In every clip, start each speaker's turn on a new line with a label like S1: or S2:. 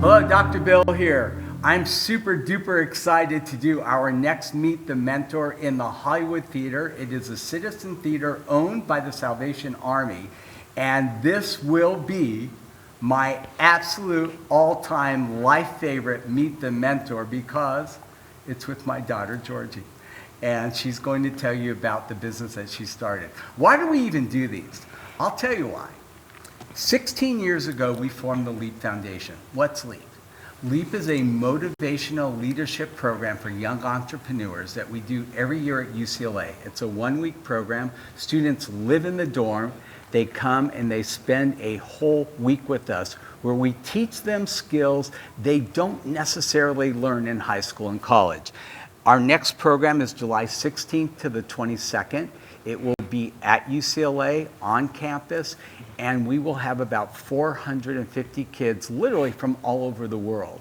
S1: Hello, Dr. Bill here. I'm super duper excited to do our next Meet the Mentor in the Hollywood Theater. It is a citizen theater owned by the Salvation Army, and this will be my absolute all-time life favorite Meet the Mentor because it's with my daughter, Georgie. And she's going to tell you about the business that she started. Why do we even do these? I'll tell you why. 16 years ago, we formed the LEAP Foundation. What's LEAP? LEAP is a motivational leadership program for young entrepreneurs that we do every year at UCLA. It's a one-week program. Students live in the dorm. They come and they spend a whole week with us where we teach them skills they don't necessarily learn in high school and college. Our next program is July 16th to the 22nd. It will be at UCLA on campus, and we will have about 450 kids literally from all over the world.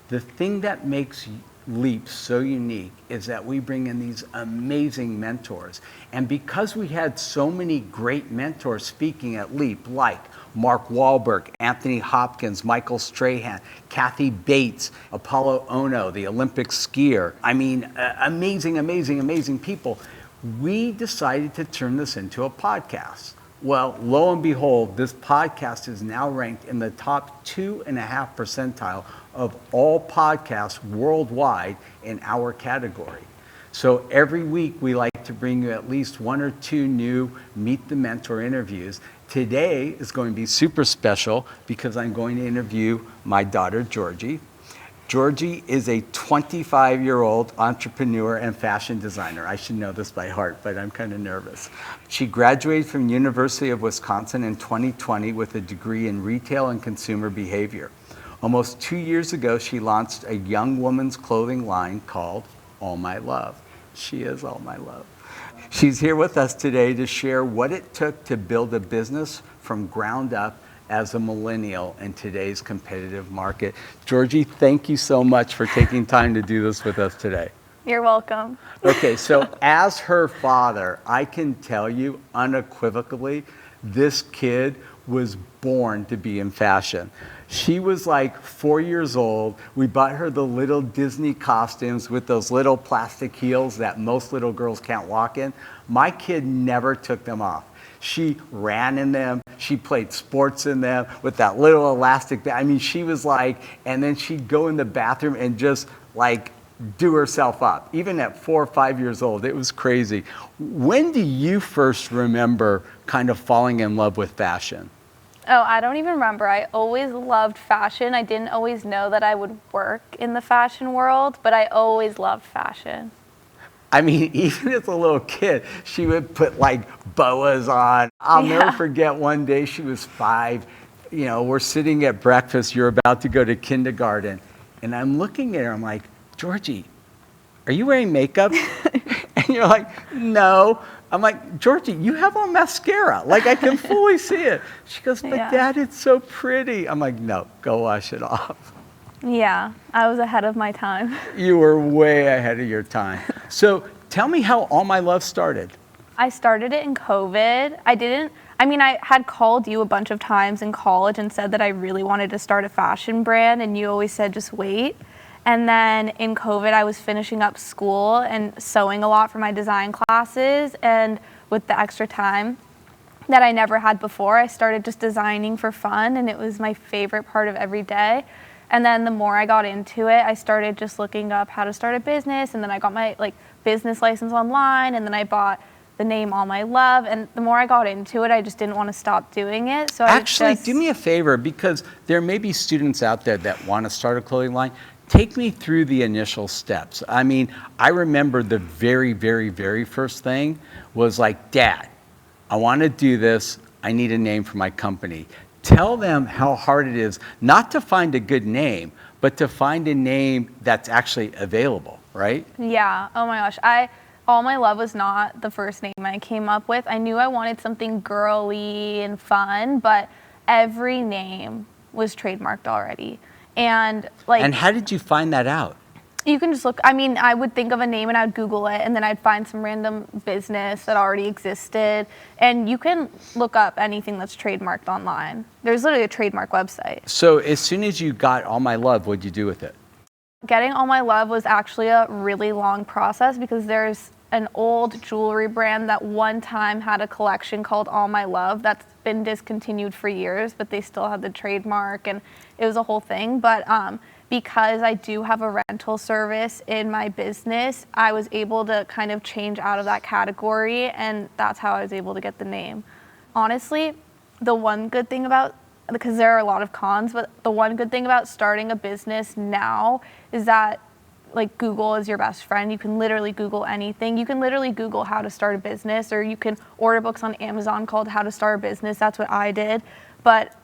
S1: The thing that makes LEAP so unique is that we bring in these amazing mentors. And because we had so many great mentors speaking at LEAP, like Mark Wahlberg, Anthony Hopkins, Michael Strahan, Kathy Bates, Apollo Ono, the Olympic skier, amazing people, we decided to turn this into a podcast. Well, lo and behold, this podcast is now ranked in the top 2.5 percentile of all podcasts worldwide in our category. So every week we like to bring you at least 1 or 2 new Meet the Mentor interviews. Today is going to be super special because I'm going to interview my daughter, Georgie. Georgie is a 25-year-old entrepreneur and fashion designer. I should know this by heart, but I'm kind of nervous. She graduated from University of Wisconsin in 2020 with a degree in retail and consumer behavior. Almost 2 years ago, she launched a young woman's clothing line called All My Love. She is all my love. She's here with us today to share what it took to build a business from ground up as a millennial in today's competitive market. Georgie, thank you so much for taking time to do this with us today.
S2: You're welcome.
S1: Okay, so as her father, I can tell you unequivocally, this kid was born to be in fashion. She was like 4 years old. We bought her the little Disney costumes with those little plastic heels that most little girls can't walk in. My kid never took them off. She ran in them. She played sports in them with that little elastic bag. I mean, she was like, and then she'd go in the bathroom and just like do herself up. Even at 4 or 5 years old, it was crazy. When do you first remember kind of falling in love with fashion?
S2: Oh, I don't even remember. I always loved fashion. I didn't always know that I would work in the fashion world, but I always loved fashion.
S1: I mean, even as a little kid, she would put like boas on. I'll never forget one day she was 5. You know, we're sitting at breakfast. You're about to go to kindergarten. And I'm looking at her. I'm like, Georgie, are you wearing makeup? And you're like, no. I'm like, Georgie, you have on mascara. Like, I can fully see it. She goes, but Dad, it's so pretty. I'm like, no, go wash it off.
S2: Yeah, I was ahead of my time.
S1: You were way ahead of your time. So tell me how All My Love started.
S2: I started it in COVID. I had called you a bunch of times in college and said that I really wanted to start a fashion brand, and you always said, just wait. And then in COVID, I was finishing up school and sewing a lot for my design classes, and with the extra time that I never had before, I started just designing for fun, and it was my favorite part of every day. And then the more I got into it, I started just looking up how to start a business, and then I got my business license online, and then I bought the name All My Love, and the more I got into it, I just didn't want to stop doing it. So
S1: actually, do me a favor, because there may be students out there that want to start a clothing line. Take me through the initial steps. I mean, I remember the very, very, very first thing was like, Dad, I want to do this. I need a name for my company. Tell them how hard it is not to find a good name, but to find a name that's actually available, right?
S2: Yeah. Oh my gosh. All My Love was not the first name I came up with. I knew I wanted something girly and fun, but every name was trademarked already. And
S1: how did you find that out?
S2: You can just look, I mean, I would think of a name and I'd Google it, and then I'd find some random business that already existed. And you can look up anything that's trademarked online. There's literally a trademark website.
S1: So as soon as you got All My Love, what'd you do with it?
S2: Getting All My Love was actually a really long process because there's an old jewelry brand that one time had a collection called All My Love that's been discontinued for years, but they still had the trademark, and it was a whole thing. But because I do have a rental service in my business, I was able to kind of change out of that category, and that's how I was able to get the name. Honestly, the one good thing about, because there are a lot of cons, but the one good thing about starting a business now is that like Google is your best friend. You can literally Google anything. You can literally Google how to start a business, or you can order books on Amazon called How to Start a Business. That's what I did. But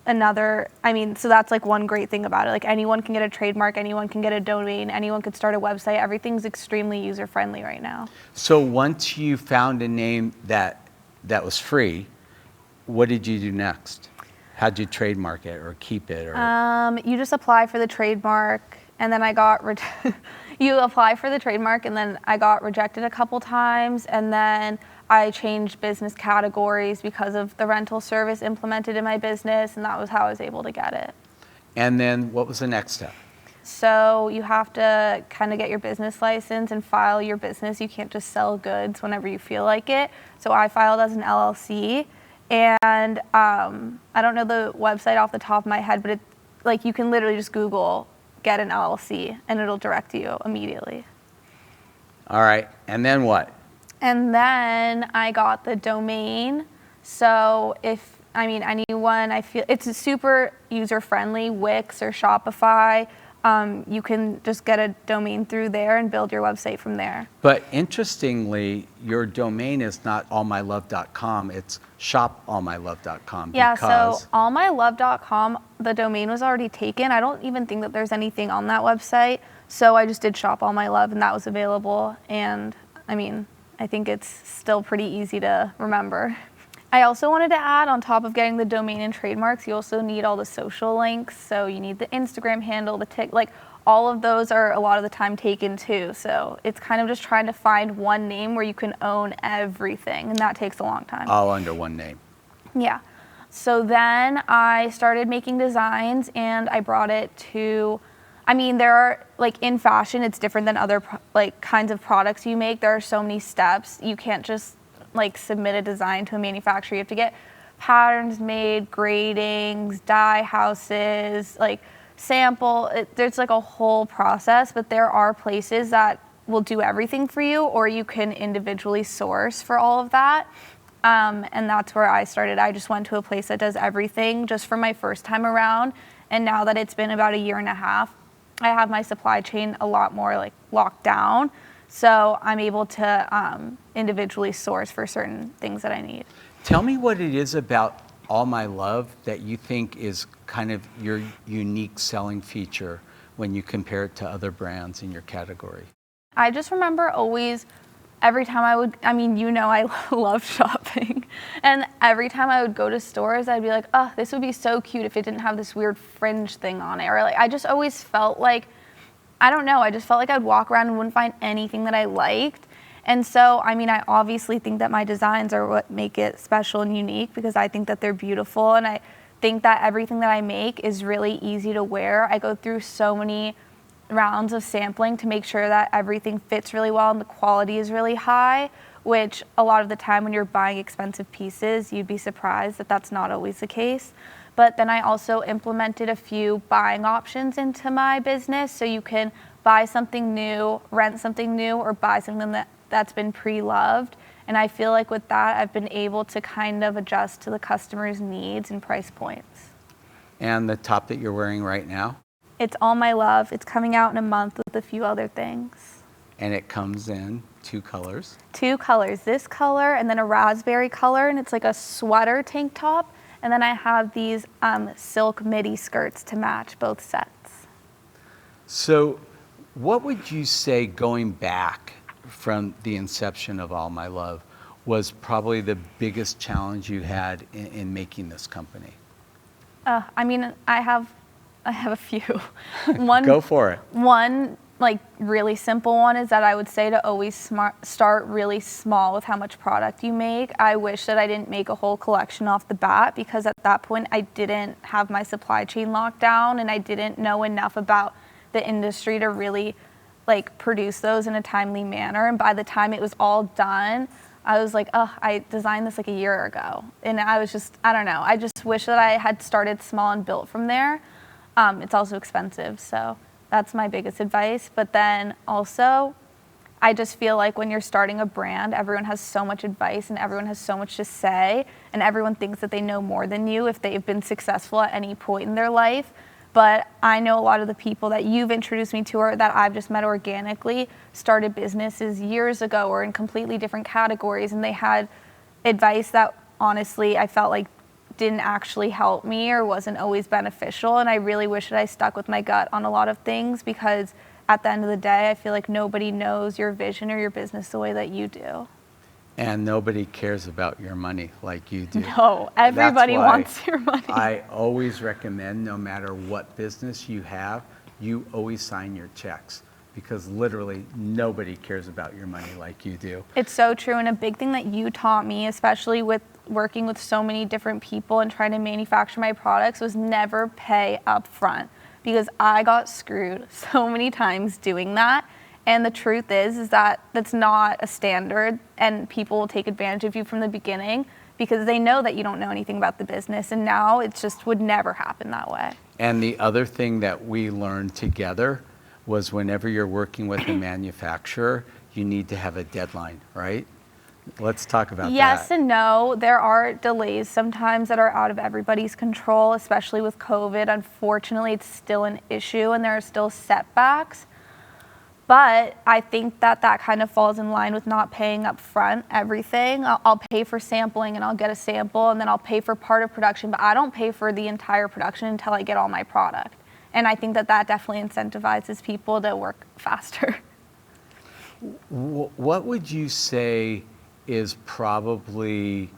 S2: so that's like one great thing about it. Like anyone can get a trademark, anyone can get a domain, anyone could start a website. Everything's extremely user friendly right now.
S1: So once you found a name that was free, what did you do next? How'd you trademark it or keep it? Or
S2: You just apply for the trademark, and then I got you apply for the trademark, and then I got rejected a couple times, and then I changed business categories because of the rental service implemented in my business, and that was how I was able to get it.
S1: And then what was the next step?
S2: So you have to kind of get your business license and file your business. You can't just sell goods whenever you feel like it. So I filed as an LLC, and I don't know the website off the top of my head, but like you can literally just Google get an LLC and it'll direct you immediately.
S1: All right, and then what?
S2: And then I got the domain. So anyone, I feel it's super user friendly, Wix or Shopify. You can just get a domain through there and build your website from there.
S1: But interestingly, your domain is not allmylove.com, it's shopallmylove.com.
S2: Yeah, so allmylove.com, the domain was already taken. I don't even think that there's anything on that website. So I just did Shop All My Love, and that was available. And I think it's still pretty easy to remember. I also wanted to add, on top of getting the domain and trademarks, you also need all the social links. So you need the Instagram handle, all of those are a lot of the time taken too. So it's kind of just trying to find one name where you can own everything, and that takes a long time.
S1: All under one name.
S2: Yeah. So then I started making designs, and I brought it to, there are, in fashion, it's different than other kinds of products you make. There are so many steps. You can't just submit a design to a manufacturer. You have to get patterns made, gradings, dye houses, sample. There's a whole process, but there are places that will do everything for you, or you can individually source for all of that. And that's where I started. I just went to a place that does everything just for my first time around. And now that it's been about a year and a half, I have my supply chain a lot more locked down. So I'm able to individually source for certain things that I need.
S1: Tell me what it is about All My Love that you think is kind of your unique selling feature when you compare it to other brands in your category.
S2: I just remember always, every time I love shopping. And every time I would go to stores, I'd be like, oh, this would be so cute if it didn't have this weird fringe thing on it. Or I just always felt I just felt like I'd walk around and wouldn't find anything that I liked. And so, I obviously think that my designs are what make it special and unique, because I think that they're beautiful, and I think that everything that I make is really easy to wear. I go through so many rounds of sampling to make sure that everything fits really well and the quality is really high, which a lot of the time when you're buying expensive pieces, you'd be surprised that that's not always the case. But then I also implemented a few buying options into my business, so you can buy something new, rent something new, or buy something that's been pre-loved. And I feel like with that, I've been able to kind of adjust to the customer's needs and price points.
S1: And the top that you're wearing right now?
S2: It's All My Love. It's coming out in a month with a few other things.
S1: And it comes in 2 colors?
S2: 2 colors, this color and then a raspberry color, and it's like a sweater tank top. And then I have these silk midi skirts to match both sets.
S1: So what would you say, going back from the inception of All My Love, was probably the biggest challenge you had in making this company?
S2: I have a few. One,
S1: Go for it.
S2: One, like really simple one is that I would say to always start really small with how much product you make. I wish that I didn't make a whole collection off the bat, because at that point I didn't have my supply chain locked down and I didn't know enough about the industry to really like produce those in a timely manner. And by the time it was all done, I was like, oh, I designed this like a year ago. And I was just, I don't know. I just wish that I had started small and built from there. It's also expensive, so that's my biggest advice. But then also, I just feel like when you're starting a brand, everyone has so much advice and everyone has so much to say, and everyone thinks that they know more than you if they've been successful at any point in their life. But I know a lot of the people that you've introduced me to or that I've just met organically started businesses years ago or in completely different categories, and they had advice that honestly I felt like didn't actually help me or wasn't always beneficial. And I really wish that I stuck with my gut on a lot of things, because at the end of the day, I feel like nobody knows your vision or your business the way that you do.
S1: And nobody cares about your money like you do.
S2: No, everybody wants your money.
S1: I always recommend, no matter what business you have, you always sign your checks, because literally nobody cares about your money like you do.
S2: It's so true. And a big thing that you taught me, especially with working with so many different people and trying to manufacture my products, was never pay up front, because I got screwed so many times doing that. And the truth is that that's not a standard, and people will take advantage of you from the beginning because they know that you don't know anything about the business, and now it just would never happen that way.
S1: And the other thing that we learned together was whenever you're working with a manufacturer, you need to have a deadline, right? Let's talk about that.
S2: Yes and no. There are delays sometimes that are out of everybody's control, especially with COVID. Unfortunately, it's still an issue and there are still setbacks. But I think that that kind of falls in line with not paying up front everything. I'll pay for sampling and I'll get a sample, and then I'll pay for part of production, but I don't pay for the entire production until I get all my product. And I think that that definitely incentivizes people to work faster.
S1: What would you say is probably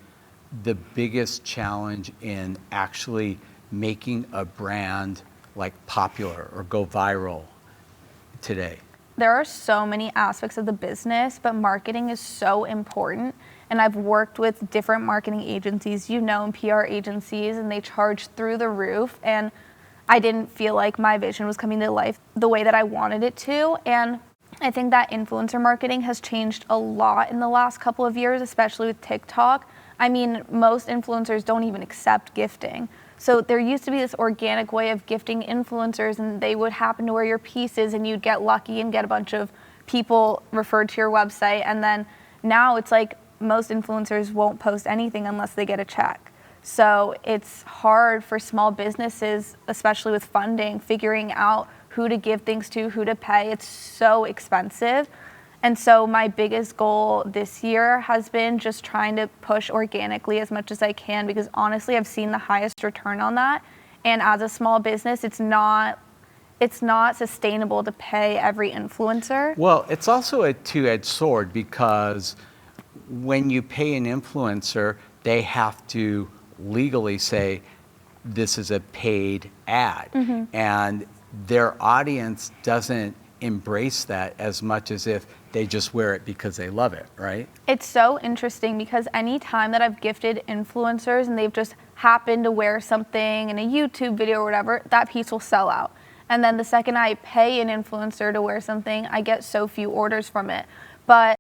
S1: the biggest challenge in actually making a brand like popular or go viral today?
S2: There are so many aspects of the business, but marketing is so important. And I've worked with different marketing agencies, you know, and PR agencies, and they charge through the roof. And I didn't feel like my vision was coming to life the way that I wanted it to. And I think that influencer marketing has changed a lot in the last couple of years, especially with TikTok. I mean, most influencers don't even accept gifting. So there used to be this organic way of gifting influencers, and they would happen to wear your pieces and you'd get lucky and get a bunch of people referred to your website. And then now it's like most influencers won't post anything unless they get a check. So it's hard for small businesses, especially with funding, figuring out who to give things to, who to pay. It's so expensive. And so my biggest goal this year has been just trying to push organically as much as I can, because honestly, I've seen the highest return on that. And as a small business, it's not sustainable to pay every influencer.
S1: Well, it's also a two-edged sword, because when you pay an influencer, they have to legally say this is a paid ad. Mm-hmm. And their audience doesn't embrace that as much as if they just wear it because they love it, right?
S2: It's so interesting, because any time that I've gifted influencers and they've just happened to wear something in a YouTube video or whatever, that piece will sell out. And then the second I pay an influencer to wear something, I get so few orders from it. But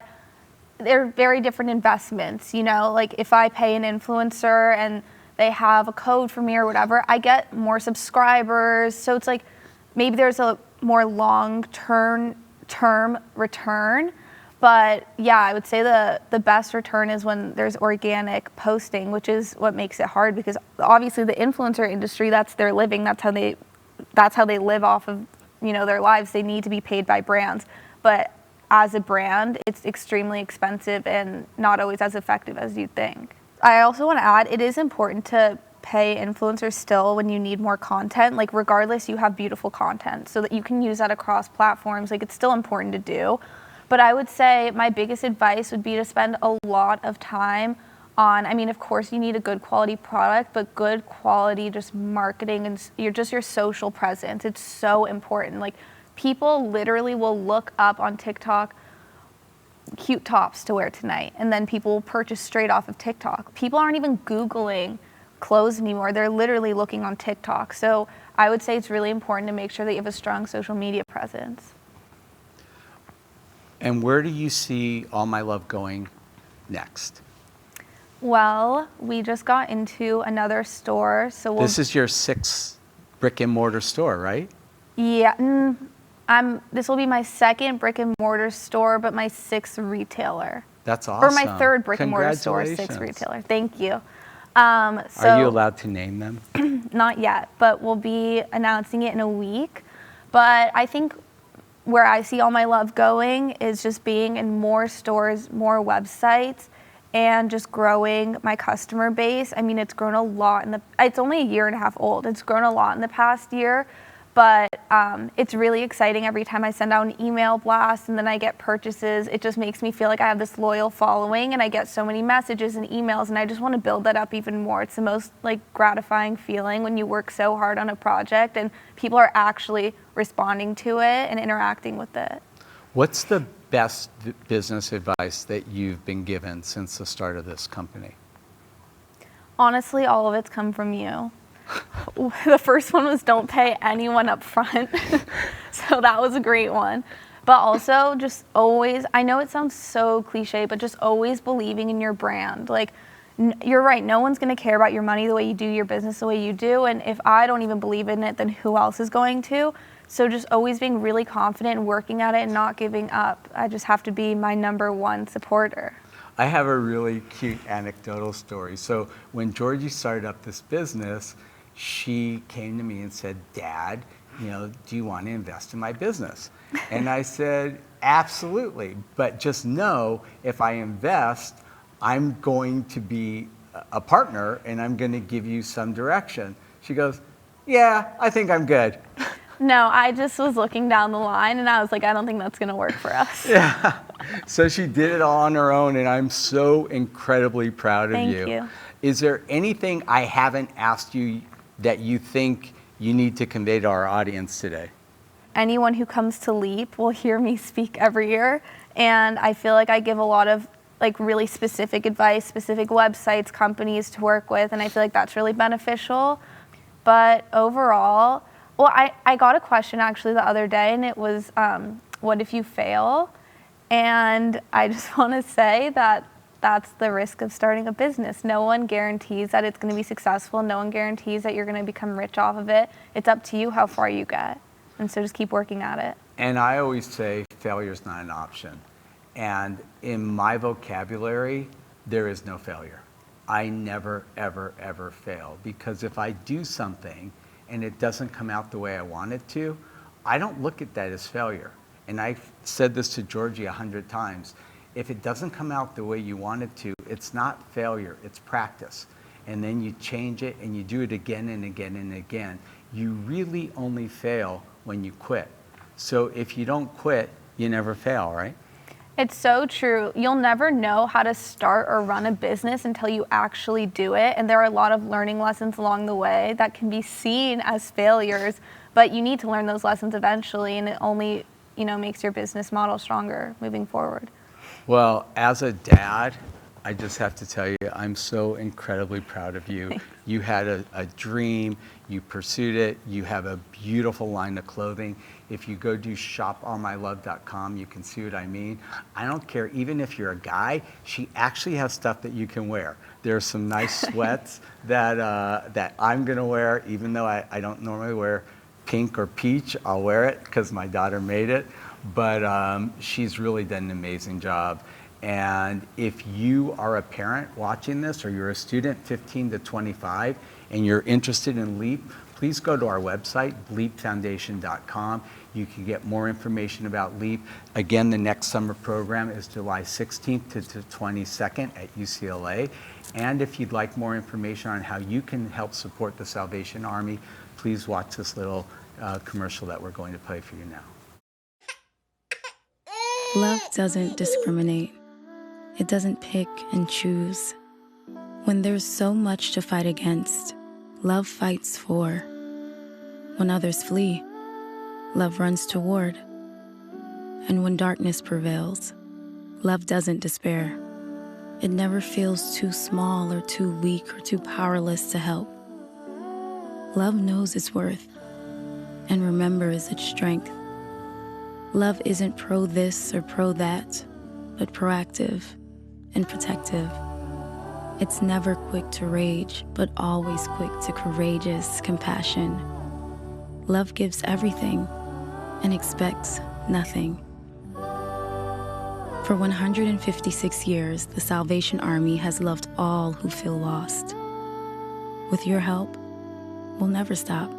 S2: they're very different investments, you know? Like if I pay an influencer and they have a code for me or whatever, I get more subscribers. So it's like maybe there's a more long-term return. But yeah, I would say the best return is when there's organic posting, which is what makes it hard, because obviously the influencer industry, that's their living. That's how they live off of, you know, their lives. They need to be paid by brands. But as a brand, it's extremely expensive and not always as effective as you'd think. I also want to add, it is important to pay influencers still when you need more content. Like regardless, you have beautiful content so that you can use that across platforms. Like it's still important to do. But I would say my biggest advice would be to spend a lot of time on, I mean, of course you need a good quality product, but good quality just marketing and your social presence. It's so important. Like People literally will look up on TikTok cute tops to wear tonight, and then people will purchase straight off of TikTok. People aren't even Googling clothes anymore. They're literally looking on TikTok. So I would say it's really important to make sure that you have a strong social media presence.
S1: And where do you see All My Love going next?
S2: Well, we just got into another store, so
S1: This is your 6th brick and mortar store, right?
S2: Yeah, this will be my 2nd brick and mortar store, but my 6th retailer.
S1: That's awesome.
S2: Or my 3rd brick and mortar store, 6th
S1: Congratulations.
S2: retailer. Thank you.
S1: Are you allowed to name them?
S2: Not yet, but we'll be announcing it in a week. But I think where I see All My Love going is just being in more stores, more websites, and just growing my customer base. I mean, it's grown a lot it's only a year and a half old. It's grown a lot in the past year, but it's really exciting every time I send out an email blast and then I get purchases. It just makes me feel like I have this loyal following, and I get so many messages and emails, and I just want to build that up even more. It's the most gratifying feeling when you work so hard on a project and people are actually responding to it and interacting with it.
S1: What's the best business advice that you've been given since the start of this company?
S2: Honestly, all of it's come from you. The first one was don't pay anyone up front. So that was a great one. But also just always, I know it sounds so cliche, but just always believing in your brand. You're right, no one's going to care about your money the way you do, your business the way you do. And if I don't even believe in it, then who else is going to? So just always being really confident and working at it and not giving up. I just have to be my #1 supporter.
S1: I have a really cute anecdotal story. So when Georgie started up this business, she came to me and said, Dad, do you want to invest in my business? And I said, absolutely. But just know if I invest, I'm going to be a partner and I'm going to give you some direction. She goes, yeah, I think I'm good.
S2: No, I just was looking down the line and I was like, I don't think that's going to work for us.
S1: Yeah. So she did it all on her own, and I'm so incredibly proud of you.
S2: Thank you.
S1: Is there anything I haven't asked you that you think you need to convey to our audience today?
S2: Anyone who comes to LEAP will hear me speak every year, and I feel like I give a lot of really specific advice, specific websites, companies to work with, and I feel like that's really beneficial. But overall, well, I got a question actually the other day, and it was, what if you fail? And I just want to say that that's the risk of starting a business. No one guarantees that it's going to be successful. No one guarantees that you're going to become rich off of it. It's up to you how far you get. And so just keep working at it.
S1: And I always say failure's not an option. And in my vocabulary, there is no failure. I never, ever, ever fail. Because if I do something and it doesn't come out the way I want it to, I don't look at that as failure. And I've said this to Georgie 100 times. If it doesn't come out the way you want it to, it's not failure, it's practice. And then you change it and you do it again and again and again. You really only fail when you quit. So if you don't quit, you never fail, right?
S2: It's so true. You'll never know how to start or run a business until you actually do it. And there are a lot of learning lessons along the way that can be seen as failures, but you need to learn those lessons eventually, and it only makes your business model stronger moving forward.
S1: Well, as a dad, I just have to tell you, I'm so incredibly proud of you. You had a dream, you pursued it, you have a beautiful line of clothing. If you go to shopallmylove.com, you can see what I mean. I don't care, even if you're a guy, she actually has stuff that you can wear. There are some nice sweats that I'm gonna wear, even though I don't normally wear pink or peach. I'll wear it because my daughter made it, but she's really done an amazing job. And if you are a parent watching this, or you're a student 15 to 25 and you're interested in LEAP, please go to our website, leapfoundation.com. You can get more information about LEAP. Again, the next summer program is July 16th to 22nd at UCLA. And if you'd like more information on how you can help support the Salvation Army, please watch this little commercial that we're going to play for you now.
S3: Love doesn't discriminate. It doesn't pick and choose. When there's so much to fight against, love fights for. When others flee, love runs toward. And when darkness prevails, love doesn't despair. It never feels too small or too weak or too powerless to help. Love knows its worth and remembers its strength. Love isn't pro this or pro that, but proactive and protective. It's never quick to rage, but always quick to courageous compassion. Love gives everything and expects nothing. For 156 years, the Salvation Army has loved all who feel lost. With your help, we'll never stop.